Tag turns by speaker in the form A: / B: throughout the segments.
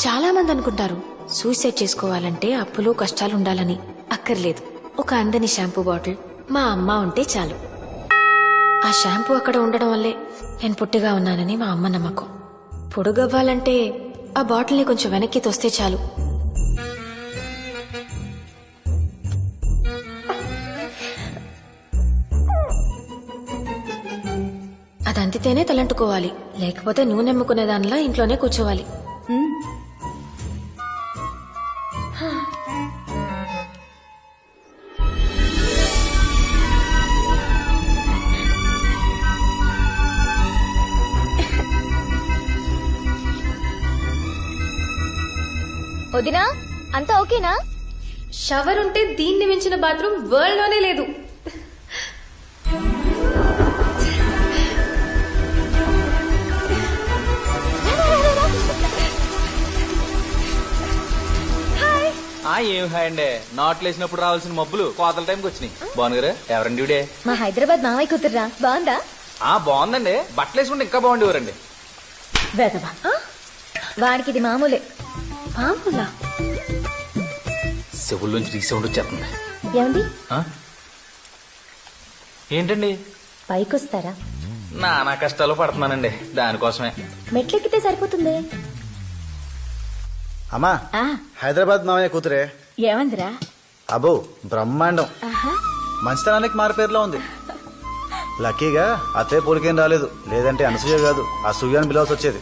A: చాలా మంది అనుకుంటారు సూసైడ్ చేసుకోవాలంటే అప్పులు కష్టాలు ఉండాలని. అక్కర్లేదు. ఒక అందని షాంపూ బాటిల్ మా అమ్మ ఉంటే చాలు. ఆ షాంపూ అక్కడ ఉండడం వల్లే నేను పొట్టిగా ఉన్నానని మా అమ్మ నమ్మకం. పొడుగవ్వాలంటే ఆ బాటిల్ని కొంచెం వెనక్కి తోస్తే చాలు. అది అంతితేనే తలంటుకోవాలి, లేకపోతే నూనె అమ్ముకునే దానిలా ఇంట్లోనే కూర్చోవాలి.
B: వదినా అంతా ఓకేనా?
A: షవర్ ఉంటే దీన్ని మించిన బాత్రూమ్ వరల్డ్ లోనే లేదు.
C: ఏం హాయ్ అండి. నాట్లు వేసినప్పుడు రావాల్సిన మబ్బులు కోతల టైంకి వచ్చినాయి. బాగున్నారా? ఎవరండి డ్యూడే?
B: మా హైదరాబాద్ మావయ్య కూతుర్రా. బాగుందా?
C: బాగుందండి. బట్టలు వేసుకుంటే ఇంకా బాగుండేవారండి.
B: వేదవా, వాడికి ఇది మామూలే.
A: మామూలా?
C: చెవుల నుంచి రీసౌండ్ వచ్చేస్తుంది.
B: ఏమండి
C: ఏంటండి?
B: పైకొస్తారా?
C: నానా కష్టాలు పడుతున్నానండి దానికోసమే.
B: మెట్లెక్కితే సరిపోతుంది.
D: అమ్మా, హైదరాబాద్ మామయ్య కూతురే.
B: ఏమందిరా?
D: అబ్బో బ్రహ్మాండం. మంచితనానికి మారిపేరులో ఉంది. లక్కీగా అత్తయ్య పోలికేం రాలేదు, లేదంటే అనసూయ కాదు అసూయ అని పిలవాల్సి వచ్చేది.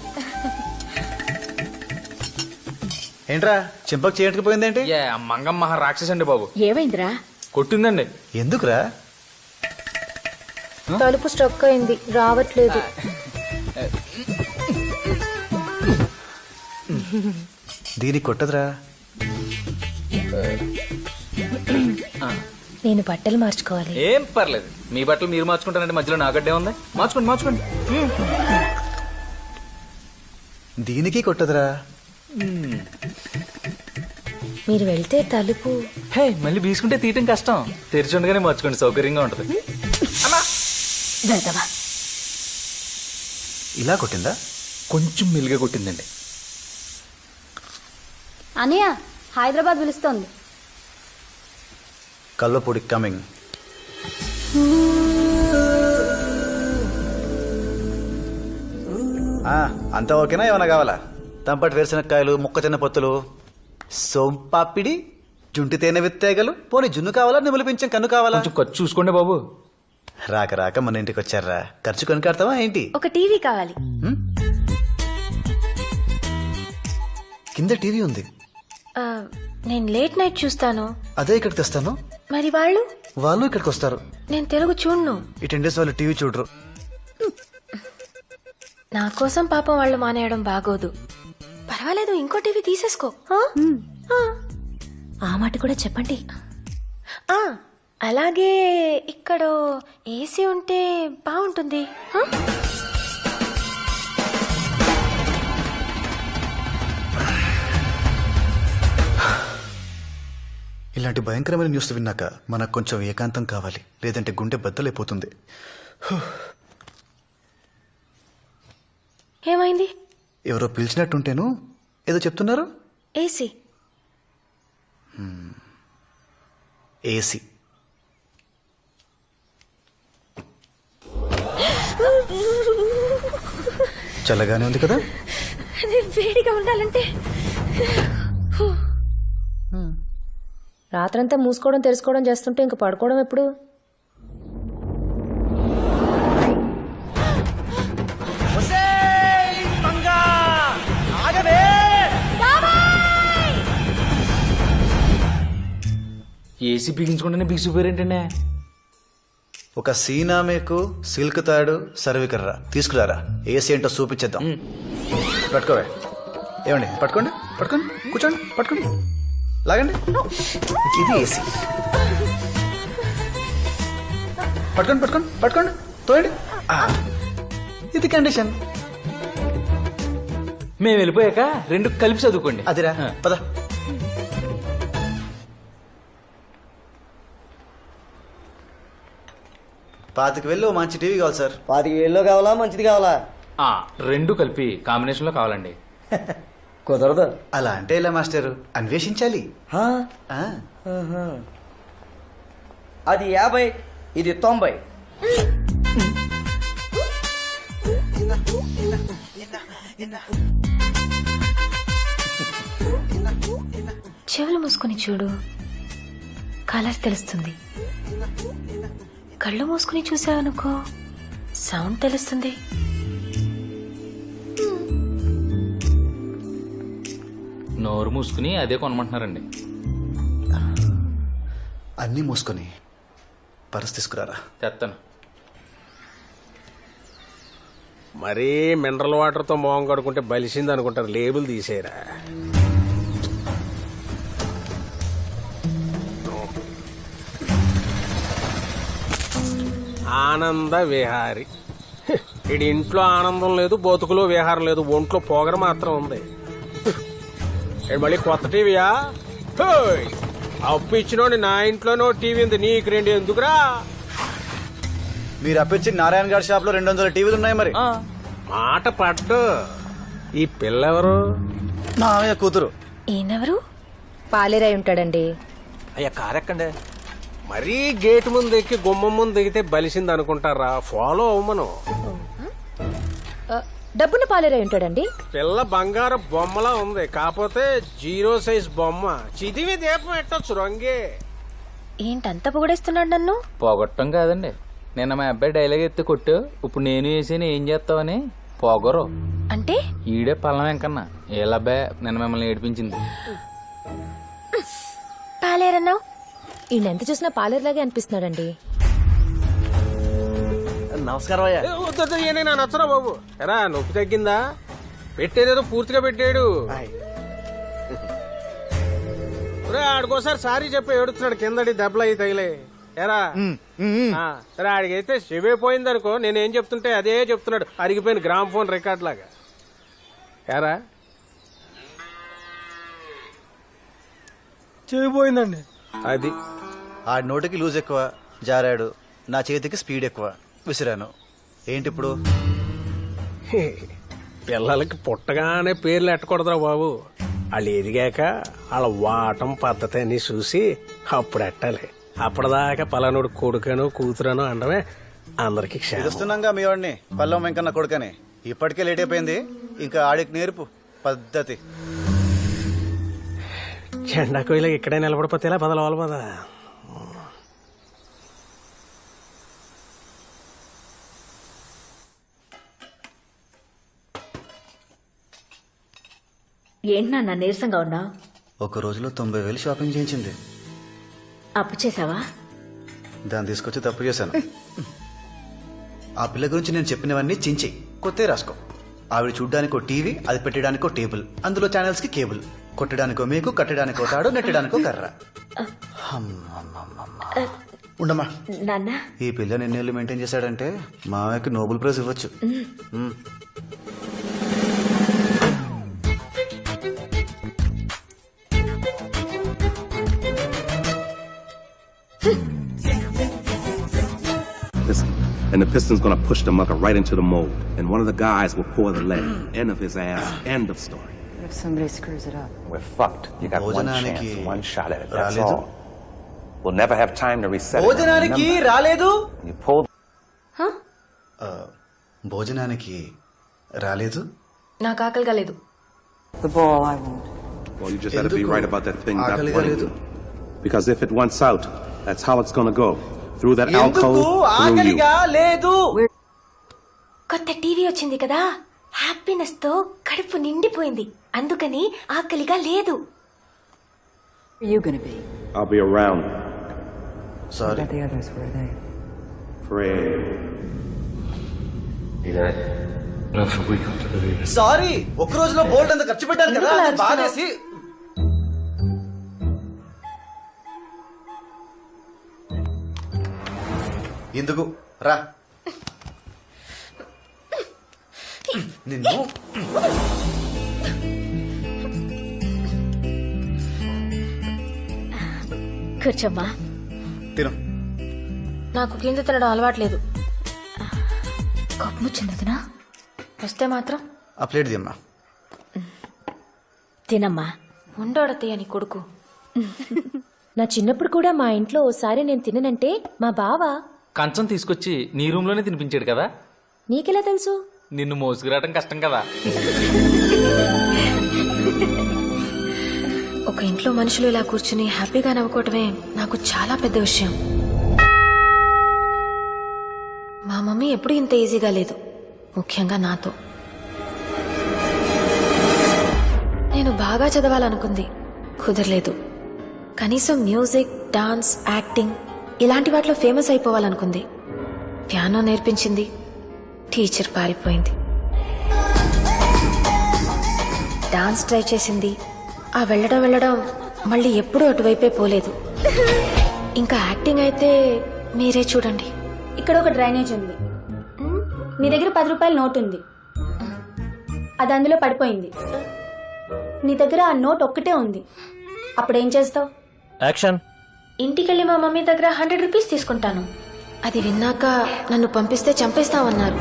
D: ఏంట్రా చింపకు చేయకపోయిందేంటి?
C: మంగమ్మ రాక్షసి అండి బాబు.
B: ఏమైందిరా?
C: కొట్టిందండి.
D: ఎందుకురా?
B: తలుపు స్ట్రక్ అయింది, రావట్లేదు.
D: దీనికి కొట్టదురా.
B: నేను బట్టలు మార్చుకోవాలి.
C: ఏం పర్లేదు, మీ బట్టలు మీరు మార్చుకుంటారంటే మధ్యలో నాగడ్డే ఉంది. మార్చుకోండి మార్చుకోండి.
D: దీనికి కొట్టదురా.
B: మీరు వెళ్తే తలుపు
C: హే మళ్ళీ బీసుకుంటే తీయటం కష్టం. తెరిచి ఉండగానే మార్చుకోండి, సౌకర్యంగా ఉంటది.
B: వేదవా,
D: ఇలా కొట్టిందా?
C: కొంచెం మెల్లిగా కొట్టిందండి.
B: అనయ్య హైదరాబాద్ పిలుస్తోంది.
D: కల్వపూడి కమింగ్. అంతా ఓకేనా? ఏమైనా కావాలా? తంపటి వేరుశనక్కాయలు, మొక్కజొన్న పొత్తులు, సోంపాపిడి, జుంటి తేనె విత్తేగలు, పోనీ జున్ను కావాలా, నిములు పింఛం కన్ను కావాలా?
C: కొంచెం ఖర్చు చూసుకోండి బాబు.
D: రాక రాక మన ఇంటికి వచ్చారా, ఖర్చు కొనికాడతావా ఏంటి?
A: ఒక టీవీ కావాలి.
D: కింద టీవీ ఉంది.
A: నేను లేట్ నైట్ చూస్తాను.
D: అదే ఇక్కడికి తెస్తాను.
A: మరి వాళ్ళు?
D: వాళ్ళు ఇక్కడికి వస్తారు.
A: నేను తెలుగు చూడను.
D: ఈ 10 డేస్ వాళ్ళు టీవీ చూడరు.
A: నా కోసం పాపం వాళ్ళు మానేయడం బాగోదు. పర్వాలేదు, ఇంకో టీవీ తీసేసుకో.
B: ఆ మాట కూడా చెప్పండి.
A: అలాగే ఇక్కడ ఏసీ ఉంటే బాగుంటుంది.
D: ఇలాంటి భయంకరమైన న్యూస్ విన్నాక మనకు కొంచెం ఏకాంతం కావాలి, లేదంటే గుండె బద్దలైపోతుంది.
A: ఏమైంది?
D: ఎవరో పిలిచినట్టుంటేను. ఏదో చెప్తున్నారు.
A: ఏసీ.
D: ఏసీ. చల్లగానే ఉంది కదా?
A: వేడిగా ఉండాలంటే
B: రాత్రంతా మూసుకోవడం తెరుచుకోవడం చేస్తుంటే ఇంక పడుకోవడం ఎప్పుడు?
C: ఏసీ బిగించుకుంటేనే బిగిసిపోయారేంటండి?
D: ఒక సీనామేకు, సిల్క్ తాడు, సర్వికర్రా తీసుకురారా. ఏసీ ఏంటో చూపించేద్దాం. పట్టుకోవే. ఏమండి పట్టుకోండి, పట్టుకోండి, కూర్చోండి, పట్టుకోండి, లాగండి. ఇది ఏసీ. పట్టుకోండి పట్టుకోండి పట్టుకోండి, తోయండి. ఇది కండిషన్.
C: మేము వెళ్ళిపోయాక రెండు కలిపి చదువుకోండి.
D: అదిరా, పద. పాతికి వెళ్ళి మంచి టీవీ కావాలి సార్.
E: 25,000 కావాలా, మంచిది కావాలా?
C: రెండు కలిపి కాంబినేషన్ లో కావాలండి.
E: కుదరదు.
D: అలా అంటే ఇలా మాస్టర్ అన్వేషించాలి.
E: హా?
D: ఆ,
E: ఆహా. అది 50, ఇది 90.
A: చెవులు మూసుకొని చూడు, కలర్ తెలుస్తుంది. కళ్ళు మూసుకుని చూసావనుకో, సౌండ్ తెలుస్తుంది.
C: నోరు మూసుకుని అదే కొనమంటున్నారండి.
D: అన్నీ మూసుకొని పర్స్ తీసుకురారా.
C: తెస్తాను.
F: మరీ మినరల్ వాటర్తో మొహం కడుకుంటే బలిసింది అనుకుంటారు. లేబుల్ తీసేయరా. ఆనంద విహారి. ఇడి ఇంట్లో ఆనందం లేదు, బతుకులో విహారం లేదు, ఒంట్లో పొగర మాత్రం ఉంది. ఈడు మళ్ళీ కొత్త టీవీయా? హోయ్! అప్పు ఇచ్చినోడి నా ఇంట్లోనో టీవీ ఉంది, నీకు 2 ఎందుకురా?
D: మీరు అప్పించి నారాయణ గారి షాప్ లో 200 టీవీలు ఉన్నాయి. మరి
F: మాట పడ్డు. ఈ పిల్లెవరు?
D: మామయ్య కూతురు.
A: ఈయనెవరు?
B: పాలేరై ఉంటాడండి.
C: అయ్యా కారెక్కండి.
F: మరీ గేట్ ముందు ఎక్కి గుమ్మం ముందు దిగితే బలిసింది అనుకుంటారా? ఫాలో అవ్వమను.
B: డబ్బున పాలేరై ఉంటాడండి.
F: పిల్ల బంగారు బొమ్మలా ఉంది, కాకపోతే 0 సైజ్ బొమ్మ. చిదివి దీపం ఎట్టొచ్చు రంగే.
A: ఏంటంత పొగడేస్తున్నాడు నన్ను?
C: పోగొట్టం కాదండి, నిన్న మా అబ్బాయి డైలాగ్ ఎత్తి కొట్టు, ఇప్పుడు నేను వేసి ఏం చేస్తావని పొగరు.
A: అంటే
C: ఈడే పల్లం వెంకన్నా. ఏలబ్బాయి నిన్న మిమ్మల్ని ఏడిపించింది.
A: పాలేరన్నావు?
B: ఈయన ఎంత చూసినా పాలేరులాగే అనిపిస్తున్నాడండి.
D: నమస్కారం అయ్యా.
F: ఏ, వద్దు, వద్దు, ఈయన నా నచ్చరా బాబు. ఎరా నొప్పి తగ్గిందా? పెట్టేదేదో పూర్తిగా పెట్టాడు. ఆడికోసారి సారీ చెప్పి ఏడుస్తున్నాడు, కిందడి దెబ్బలు అయి తగిలే. ఎరా సరే, ఆడికైతే శివైపోయింది అనుకో, నేనేం చెప్తుంటే అదే చెప్తున్నాడు, అరిగిపోయిన గ్రామ్ ఫోన్ రికార్డ్ లాగా. ఎరా చెవిపోయిందండి. అది
D: ఆడి నోటికి లూజ్ ఎక్కువ, జారాడు. నా చేతికి స్పీడ్ ఎక్కువ, విసిరాను. ఏంటి ఇప్పుడు?
F: పిల్లలకి పుట్టగానే పేర్లు ఎట్టకూడదురా బాబు. వాళ్ళు ఎదిగాక వాళ్ళ వాటం పద్ధతి అని చూసి అప్పుడు ఎట్టాలి. అప్పటిదాకా పలానోడు కొడుకనో కూతురనో అనడమే అందరికి క్షేమం.
D: తెలుస్తున్నాగా మీ వాడిని పల్లం వెంకన్న కొడుకని. ఇప్పటికే లేట్ అయిపోయింది, ఇంకా ఆడికి నేర్పు పద్ధతి.
F: జెండా కోయిలా ఇక్కడే నిలబడిపోతే ఇలా బదలవాలి పదా.
G: ఏంటి నాన్న నీరసంగా ఉన్నా?
D: ఒక రోజులో 90,000 షాపింగ్ చేయించింది.
G: అప్పు చేసావా?
D: దాన్ని తీసుకొచ్చి తప్పు చేశాను. ఆ పిల్ల గురించి నేను చెప్పినవన్నీ చించి కొత్త రాసుకో. ఆవిడ చూడ్డానికో టీవీ, అది పెట్టడానికో టేబుల్, అందులో ఛానల్స్ కి కేబుల్, కొట్టడానికో మేకు, కట్టడానికో తాడు, నెట్టడానికో కర్ర. ఉండమ్మా.
G: నాన్న
D: ఈ పిల్లని ఎన్నేళ్ళు మెయింటైన్ చేశాడంటే మామయ్యకి నోబెల్ ప్రైజ్ ఇవ్వచ్చు.
H: And the piston's gonna push the mucker right into the mold. And one of the guys will pour the lead. End of his ass. End of story.
I: What if somebody screws it up?
J: We're fucked. You got one chance, one shot at it. That's all. We'll never have time to reset it.
D: భోజనానికి రాలేదు.
J: You pulled.
D: భోజనానికి రాలేదు.
A: నాకు ఆకలిగా లేదు.
I: The ball I won't.
H: Well, you just gotta be right about that thing.
D: ఆకలిగా లేదు.
H: Because if it wants out, that's how it's gonna go. Through that alcove, through you.
D: లేదు.
A: కొత్త టీవీ వచ్చింది కదా, హ్యాపీనెస్ తో కడుపు నిండిపోయింది, అందుకని ఆకలిగా లేదు.
I: Where are you gonna be?
H: I'll be around.
D: Sorry.
I: What about the others? Where are they?
H: Pray.
D: Sorry. ఒక రోజులో బోల్డ్ అంత ఖర్చు పెట్టాను కదా, బాధేసి. ఎందుకు రా నిన్ను.
A: కూర్చోమ్మా.
D: తిను.
A: నాకు కింద తినడం అలవాట్లేదు. కోపం వచ్చింది వస్తే మాత్రం.
D: ఆ ప్లేట్ దిమ్మా.
G: తినమ్మా.
A: ఉండోడతే అని కొడుకు.
B: నా చిన్నప్పుడు కూడా మా ఇంట్లో ఓసారి నేను తిననంటే మా బావ
C: కంచం తీసుకొచ్చి నీ రూమ్ లోనే తినిపించాడు కదా.
B: నీకెలా తెలుసు?
C: నిన్ను మోసుకురావడం కష్టం కదా.
A: ఒక ఇంట్లో మనుషులు ఇలా కూర్చుని హ్యాపీగా నవ్వుకోవటమే నాకు చాలా పెద్ద విషయం. మా మమ్మీ ఎప్పుడూ ఇంత ఈజీగా లేదు, ముఖ్యంగా నాతో. నేను బాగా చదవాలనుకుంది, కుదరలేదు. కనీసం మ్యూజిక్, డాన్స్, యాక్టింగ్ ఇలాంటి వాటిలో ఫేమస్ అయిపోవాలనుకుంది. పియానో నేర్పించింది, టీచర్ పారిపోయింది. డాన్స్ ట్రై చేసింది, ఆ వెళ్ళడం మళ్ళీ ఎప్పుడూ అటువైపే పోలేదు. ఇంకా యాక్టింగ్ అయితే మీరే చూడండి.
K: ఇక్కడ ఒక డ్రైనేజ్ ఉంది, నీ దగ్గర 10 రూపాయల నోట్ ఉంది, అది అందులో పడిపోయింది. నీ దగ్గర ఆ నోట్ ఒక్కటే ఉంది, అప్పుడేం చేస్తావు?
C: యాక్షన్.
A: ఇంటికెళ్ళి మా మమ్మీ దగ్గర 100 రూపీస్ తీసుకుంటాను. అది విన్నాక నన్ను పంపిస్తే చంపేస్తామన్నారు.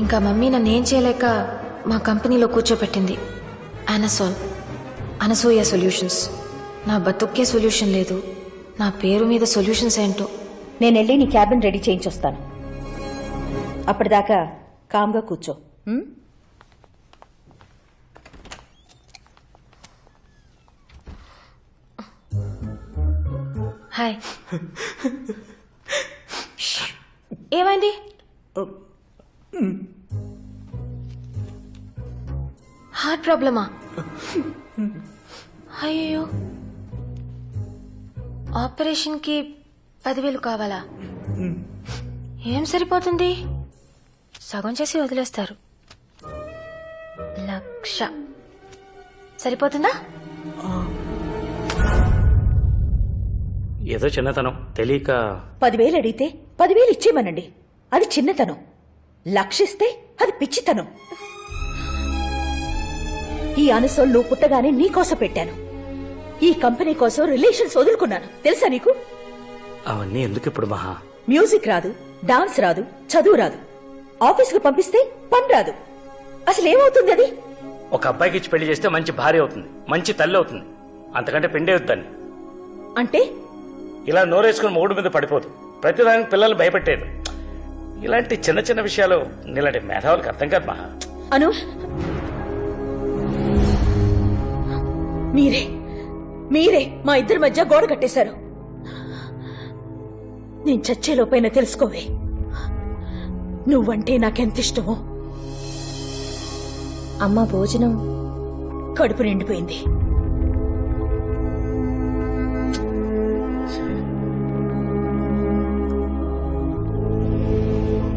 A: ఇంకా మమ్మీ నన్ను ఏం చేయలేక మా కంపెనీలో కూర్చోపెట్టింది. అనసోల్, అనసూయ సొల్యూషన్స్. నా బతుక్కే సొల్యూషన్ లేదు, నా పేరు మీద సొల్యూషన్స్ ఏంటో.
G: నేను వెళ్ళి నీ క్యాబిన్ రెడీ చేయించొస్తాను. అప్పటిదాకా కామ్గా కూర్చో.
A: హాయ్. ఏమైంది? హార్ట్ ప్రాబ్లమా? అయ్యో, ఆపరేషన్కి 10,000 కావాలా? ఏం సరిపోతుంది? సగం చేసి వదిలేస్తారు. 1,00,000 సరిపోతుందా?
L: ఏదో చిన్నతనం తెలియక
G: 10,000 అడిగితే 10,000 ఇచ్చేయమనండి, అది చిన్నతనం. లక్షిస్తే అది పిచ్చితనం. ఈ అనసోల్ నువ్వు పుట్టగానే నీకోసం పెట్టాను. ఈ కంపెనీ కోసం రిలేషన్స్ వదులుకున్నాను, తెలుసా నీకు?
L: అవన్నీ ఎందుకు ఇప్పుడు మహా?
G: మ్యూజిక్ రాదు, డాన్స్ రాదు, చదువు రాదు, ఆఫీసుకు పంపిస్తే పని రాదు. అసలు ఏమవుతుంది అది?
L: ఒక అబ్బాయికి ఇచ్చి పెళ్లి చేస్తే మంచి భార్య అవుతుంది, మంచి తల్లి అవుతుంది, అంతకంటే పెండే అవుతాను.
G: అంటే
L: ఇలా నోరేసుకుని మొగుడు మీద పడిపోదు, ప్రతిదానికి పిల్లలు భయపెట్టేది. ఇలాంటి చిన్న చిన్న విషయాలు నీలాంటి మేధావులకు అర్థం కాదు మహా.
G: అను, మీరే మా ఇద్దరి మధ్య గోడ కట్టేశారు. నేను చచ్చేలోపైనా తెలుసుకోవే, నువ్వంటే నాకెంత ఇష్టమో.
B: అమ్మ భోజనం
G: కడుపు నిండిపోయింది.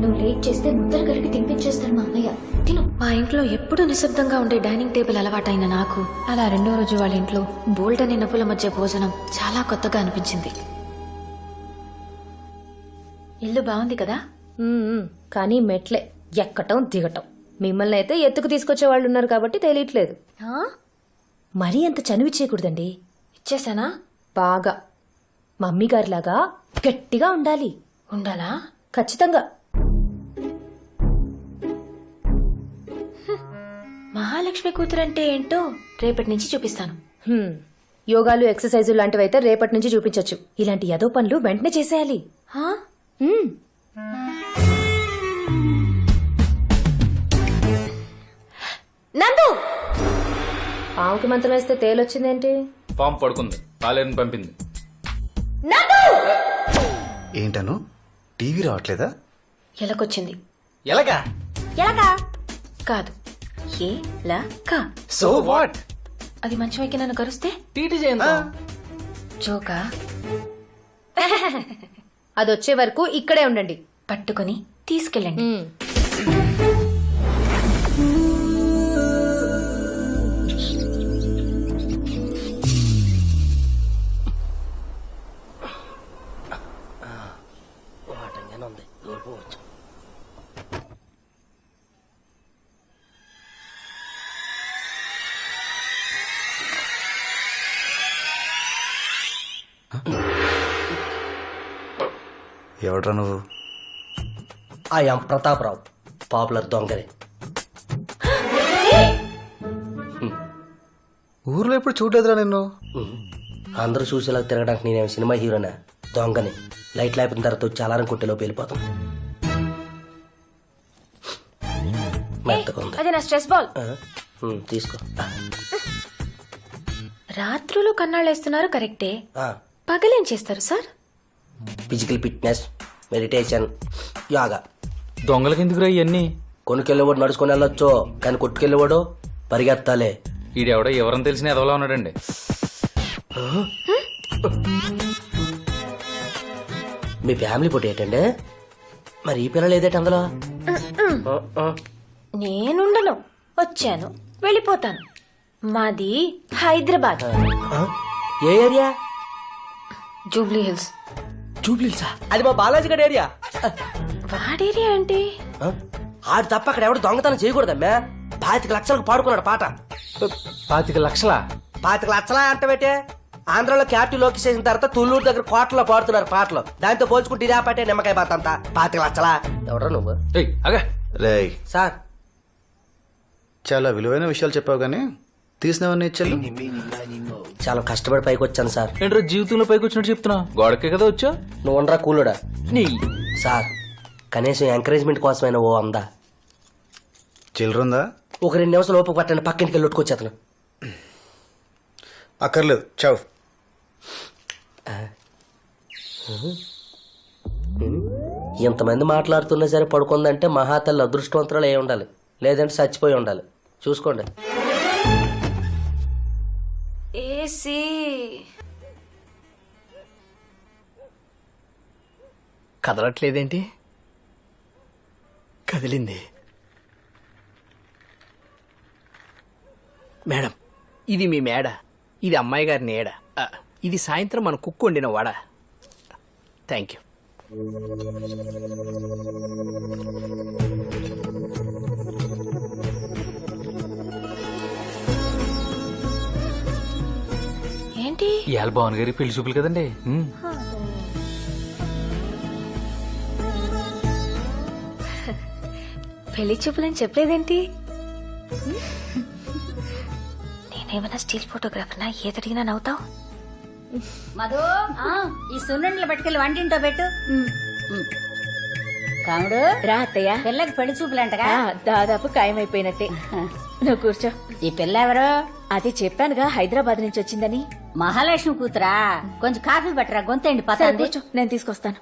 A: నువ్వు లేట్ చేస్తే ముద్దలు కలిపి తినిపించేస్తాను మా అన్నయ్య. తిను. మా ఇంట్లో ఎప్పుడూ నిశ్శబ్దంగా ఉండే డైనింగ్ టేబుల్ అలవాటైన నాకు అలా 2వ రోజు వాళ్ళ ఇంట్లో బోల్డ్ అనే నవ్వుల మధ్య భోజనం చాలా కొత్తగా అనిపించింది. ఇల్లు బాగుంది కదా?
B: కానీ మెట్లే ఎక్కటం దిగటం. మిమ్మల్ని అయితే ఎత్తుకు తీసుకొచ్చే వాళ్ళు ఉన్నారు కాబట్టి తెలియట్లేదు. మరీ అంత చనువు ఇచ్చేయకూడదండి.
A: ఇచ్చేసానా?
B: బాగా మమ్మీ గారిలాగా గట్టిగా ఉండాలి.
A: ఉండాలా?
B: ఖచ్చితంగా.
A: మహాలక్ష్మి కూతురంటే ఏంటో రేపటి నుంచి చూపిస్తాను.
B: యోగాలు, ఎక్సర్సైజులు లాంటివైతే రేపటి నుంచి చూపించొచ్చు. ఇలాంటి యదో పనులు వెంటనే చేసేయాలి.
A: నందు,
B: పావుకి మంత్రం వేస్తే తేలొచ్చిందేంటి?
C: పాము పడుకుంది, పాలేరుని పంపింది.
D: ఏంటను టీవీ రావట్లేదా?
A: ఎలకొచ్చింది.
C: ఎలాగా?
A: ఎలాగా కాదు, ఎలక.
C: So what?
A: అది మంచం ఎక్కి నన్ను కరుస్తే
C: టీటీ చేయండి.
A: జోకా?
B: అదొచ్చే వరకు ఇక్కడే ఉండండి.
A: పట్టుకొని తీసుకెళ్ళండి.
D: ఎవడ్రా నువ్వు?
E: ఐఎమ్ ప్రతాపరావు, పాపులర్ దొంగరే.
D: ఊర్లో ఎప్పుడు చూడలేదురా నిన్ను.
E: అందరూ చూసేలా తిరగడానికి నేనేం సినిమా హీరోనా? దొంగని. లైట్ లేపిన తర్వాత వచ్చి అలారం కొట్టేలోపు వెళ్ళిపోతాం. మెత్తగా ఉంది.
A: అది నా స్ట్రెస్ బాల్.
E: తీసుకో.
A: రాత్రులు కన్నాళ్ళు వేస్తున్నారు కరెక్టే, పగలేం చేస్తారు sir?
E: Physical fitness, meditation, yoga.
C: దొంగలకి ఎందుకురా ఇవన్నీ?
E: కొనుకెళ్ళేవాడు నడుచుకొని వెళ్ళొచ్చు, కానీ కొట్టుకెళ్ళేవాడు పరిగెత్తాలే.
C: ఈడెవడో ఎవరని తెలిసిన ఎదవలా ఉన్నాడండి.
E: మీ ఫ్యామిలీ ఫోటో ఏంటండి? మరి ఈ పిల్లలు ఏదేటి అందులో?
A: నేనుండను, వచ్చాను వెళ్ళిపోతాను. మాది హైదరాబాద్.
E: ఏ ఏరియా?
A: జూబ్లీ హిల్స్.
E: జూబ్లీసా? అది మా బాలాజీ గడ్ ఏరియా.
A: వాడేరియా ఏంటి?
E: ఆడు తప్ప అక్కడ ఎవడు దొంగతనం చేయకూడదమ్మా. 25 లక్షలకు పాడుకున్నాడు పాట.
C: 25 లక్షలా?
E: 25 లక్షలా అంటబెట్టే. ఆంధ్రాలో క్యాపిటల్ లోకి చేసిన తర్వాత తుళ్ళూరు దగ్గర కోటలో పాడుతున్నారు పాటలు. దాంతో పోల్చుకుంటే ఇదే పాటే నిమ్మకాయ బాత అంతా. 25 లక్షలా? ఎవరా నువ్వు?
D: రేయ్
E: సార్,
D: చాలా విలువైన విషయాలు చెప్పావు కానీ తీసినవన్నీ ఇచ్చాను.
E: చాలా కష్టపడి పైకి వచ్చాను సార్.
C: ఏంట్రా జీవితంలో పైకి వచ్చినట్టు చెప్తున్నా? గోడకే కదా వచ్చా?
E: నువ్వు ఉండరా కూలుడా?
C: నీ
E: సార్, కనీసం ఎంకరేజ్మెంట్ కోసమైనా ఓ అందా.
D: చిల్లరుందా?
E: ఒక 2 నిమిషాలు ఓపిక పట్టండి, పక్కింటికి వెళ్ళి కొట్టుకొచ్చేతను.
D: అక్కర్లేదు, చావు.
E: ఇంతమంది మాట్లాడుతున్నా సరే పడుకుందంటే మహాతల్లి అదృష్టవంతురాలు అయి ఉండాలి, లేదంటే చచ్చిపోయి ఉండాలి. చూసుకోండి.
A: ఏసీ
M: కదలట్లేదేంటి? కదిలింది. మేడం, ఇది మీ మేడ, ఇది అమ్మాయి గారి నీడ, ఇది సాయంత్రం మన కుక్కు వండిన వడ. Thank you.
A: ఏంటి?
C: ఇవాళ భవన్ గారి పెళ్లి చూపులు కదండి.
A: పెళ్లి చూపులని చెప్పలేదేంటి? నేనేమన్నా స్టిల్ ఫోటోగ్రాఫర్నా? ఏదడిగినా నవ్వుతావు?
N: మధు, ఈ సున్నుండలు పట్టుకెళ్ళి వంటింటో పెట్టు. కాముడు
B: రా అత్తయ్య.
N: పిల్లకి పెళ్లి చూపులంటగా?
B: దాదాపు ఖాయమైపోయినట్టే. నువ్వు కూర్చో.
N: ఈ పిల్ల ఎవరు?
B: అది చెప్పానుగా, హైదరాబాద్ నుంచి వచ్చిందని.
N: మహాలక్ష్మి కూతురా? కొంచెం కాఫీ పట్టరా, గొంతండి
B: సరే,
N: పతండి.
B: కూర్చో, నేను తీసుకొస్తాను.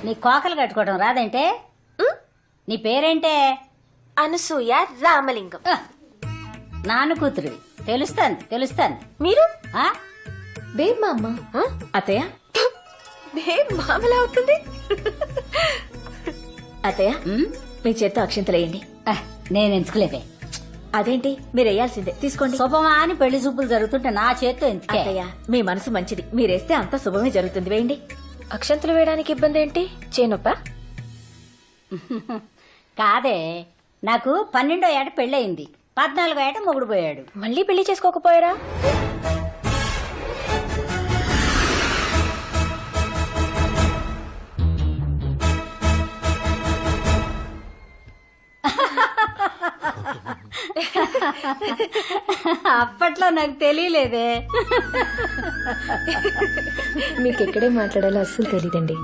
N: నీ కోకలు కట్టుకోవడం రాదంటే? నీ పేరేంటే?
A: అనసూయ రామలింగం.
N: నాన్న కూతురు. తెలుస్తాను.
A: మీరు?
B: బేబ్ మా అమ్మ. అత్తయ్య,
A: బేబ్ మామలా అవుతుంది.
B: అత్తయ్య, మీ చేత్తో అక్షింతలేయండి.
N: నేను ఎంచుకోలేదే.
B: అదేంటి, మీరు వేయాల్సిందే. తీసుకోండి.
N: శుభమా అని పెళ్లి చూపులు జరుగుతుంటే నా చేత్తో ఎందుకే?
B: అత్తయ్య, మీ మనసు మంచిది, మీరేస్తే అంతా శుభమే జరుగుతుంది. వేయండి.
A: అక్షంతలు వేయడానికి ఇబ్బంది ఏంటి? చేనొప్ప?
N: కాదే, నాకు 12వ ఏట పెళ్ళయింది, 14వ ఏట మొగుడు పోయాడు.
A: మళ్ళీ పెళ్లి చేసుకోకపోయారా?
N: అప్పట్లో నాకు తెలియలేదే.
B: మీకు ఎక్కడే మాట్లాడాలో అస్సలు తెలియదండి.